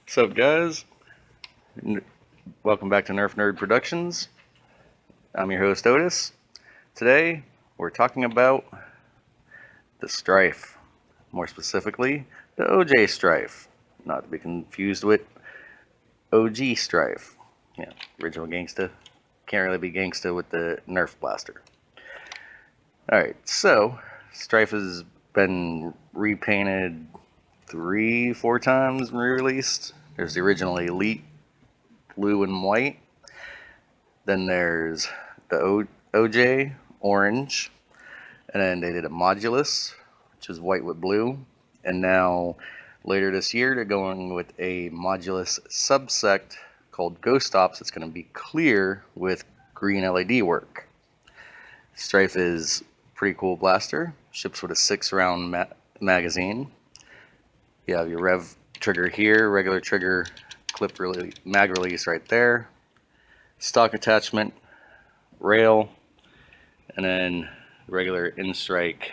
What's up, guys? Welcome back to Nerf Nerd Productions. I'm your host, Otis. Today, we're talking about the Stryfe. More specifically, the OJ Stryfe. Not to be confused with OG Stryfe. Yeah, original gangsta. Can't really be gangsta with the Nerf blaster. Alright, so, Stryfe has been repainted 3-4 times and re-released. There's the original Elite blue and white. Then there's the OJ orange, and then they did a modulus, which is white with blue. And now later this year they're going with a modulus subsect called Ghost Ops. It's going to be clear with green LED work. Stryfe is a pretty cool blaster. Ships with a 6-round magazine. You have your rev trigger here, regular trigger, clip mag release right there, stock attachment, rail, and then regular in-strike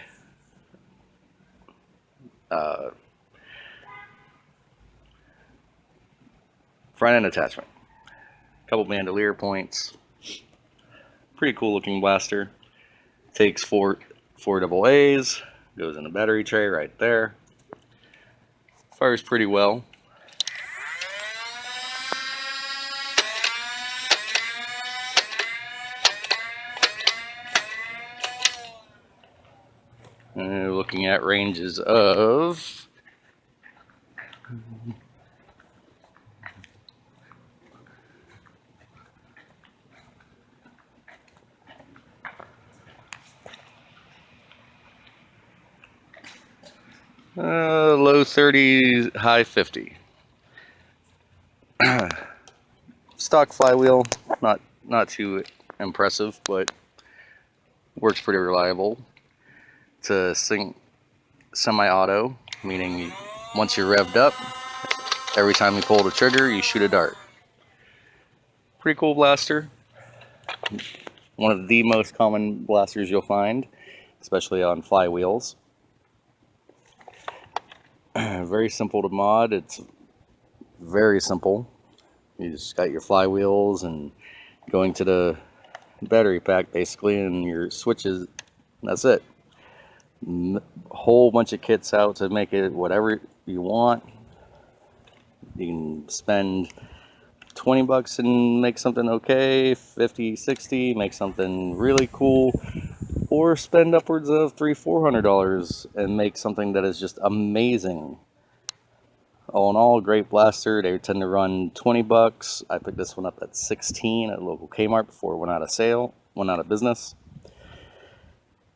front end attachment. Couple bandolier points. Pretty cool looking blaster. Takes four AA's, goes in the battery tray right there. Fires pretty well. And looking at ranges of 'low 30s, high 50. Stock flywheel, not too impressive, but works pretty reliable. It's a semi-auto, meaning once you're revved up, every time you pull the trigger, you shoot a dart. Pretty cool blaster. One of the most common blasters you'll find, especially on flywheels. Very simple to mod. It's very simple. You just got your flywheels and going to the battery pack basically, and your switches. That's it. Whole bunch of kits out to make it whatever you want. You can spend 20 bucks and make something okay, 50, 60, make something really cool, or spend upwards of $300-400 and make something that is just amazing. All in all, great blaster. They tend to run 20 bucks. I picked this one up at 16 at a local Kmart before it went out of business.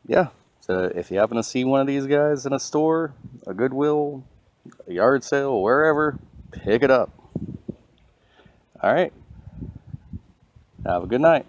Yeah, so if you happen to see one of these guys in a store, a Goodwill, a yard sale, wherever, pick it up. All right. Have a good night.